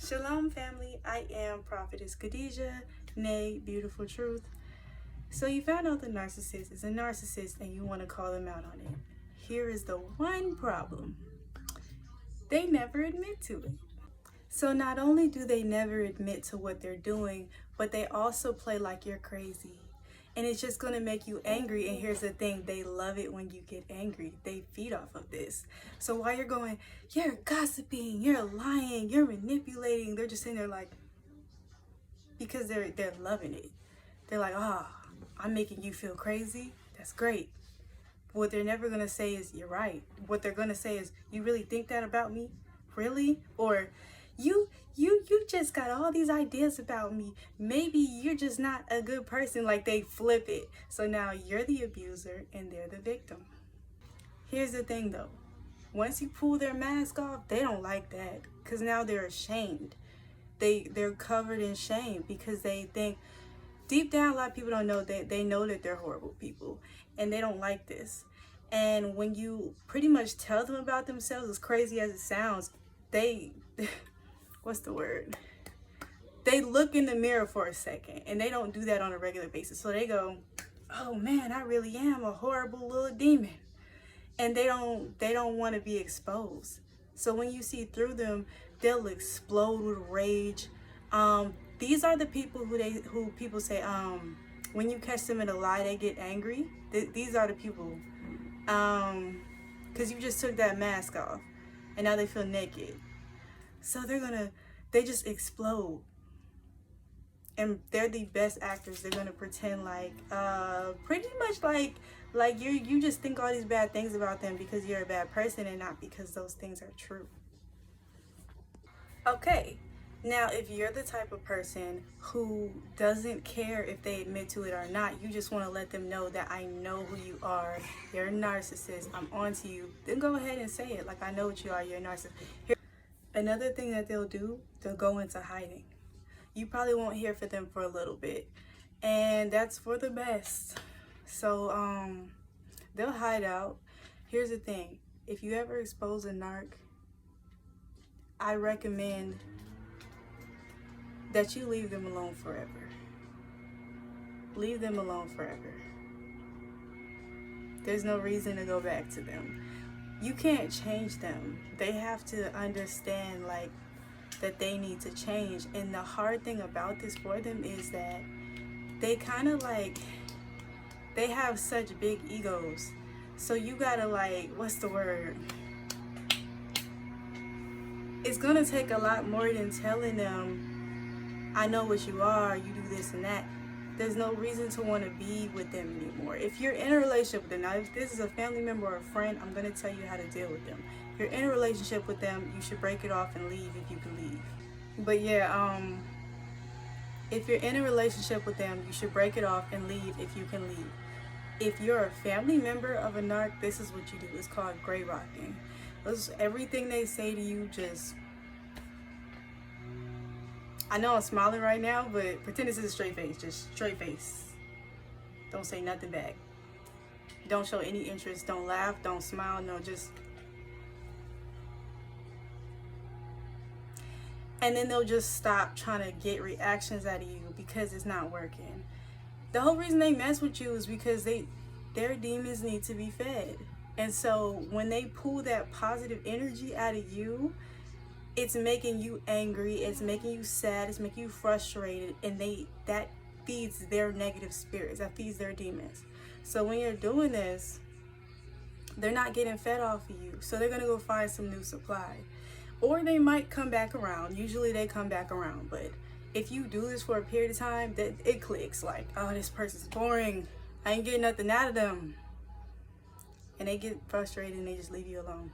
Shalom family, I am Prophetess Khadijah, nay Beautiful Truth. So you found out the narcissist is a narcissist and you want to call them out on it. Here is the one problem. They never admit to it. So not only do they never admit to what they're doing, but they also play like you're crazy. And it's just going to make you angry. And here's the thing, they love it when you get angry. They feed off of this. So while you're going, you're gossiping, you're lying, you're manipulating, they're just sitting there like, because they're loving it. They're like, I'm making you feel crazy. That's great. What they're never going to say is, you're right. What they're going to say is, you really think that about me? Really? Or you just got all these ideas about me. Maybe you're just not a good person. Like, they flip it. So now you're the abuser and they're the victim. Here's the thing though. Once you pull their mask off, they don't like that, because now they're ashamed. They're covered in shame because they think, deep down, a lot of people don't know that they know that they're horrible people and they don't like this. And when you pretty much tell them about themselves, as crazy as it sounds, what's the word? They look in the mirror for a second, and they don't do that on a regular basis. So they go, oh man, I really am a horrible little demon. And they don't want to be exposed. So when you see through them, they'll explode with rage. These are the people who people say, when you catch them in a lie, they get angry. These are the people, because you just took that mask off and now they feel naked. So they just explode. And they're the best actors. They're gonna pretend like, pretty much like you just think all these bad things about them because you're a bad person and not because those things are true. Okay, now if you're the type of person who doesn't care if they admit to it or not, you just want to let them know that I know who you are, you're a narcissist, I'm onto you, then go ahead and say it. Like, I know what you are, you're a narcissist. Another thing that they'll do, they'll go into hiding. You probably won't hear from them for a little bit, and that's for the best. So they'll hide out. Here's the thing, if you ever expose a narc, I recommend that you leave them alone forever. Leave them alone forever. There's no reason to go back to them. You can't change them. They have to understand like that they need to change. And the hard thing about this for them is that they kind of like, they have such big egos. So you gotta like, what's the word? It's gonna take a lot more than telling them, I know what you are, you do this and that. There's no reason to want to be with them anymore. If you're in a relationship with them, now if this is a family member or a friend, I'm going to tell you how to deal with them. If you're in a relationship with them, you should break it off and leave if you can leave. But yeah, if you're in a relationship with them, you should break it off and leave if you can leave. If you're a family member of a narc, this is what you do. It's called gray rocking. Everything they say to you, just... I know I'm smiling right now, but pretend this is a straight face. Just straight face. Don't say nothing back. Don't show any interest. Don't laugh. Don't smile. No, just... And then they'll just stop trying to get reactions out of you because it's not working. The whole reason they mess with you is because their demons need to be fed. And so when they pull that positive energy out of you, it's making you angry, it's making you sad, it's making you frustrated, and that feeds their negative spirits, that feeds their demons. So when you're doing this, they're not getting fed off of you, so they're gonna go find some new supply. Or they might come back around. Usually they come back around, but if you do this for a period of time, that it clicks like, oh, this person's boring, I ain't getting nothing out of them. And they get frustrated and they just leave you alone.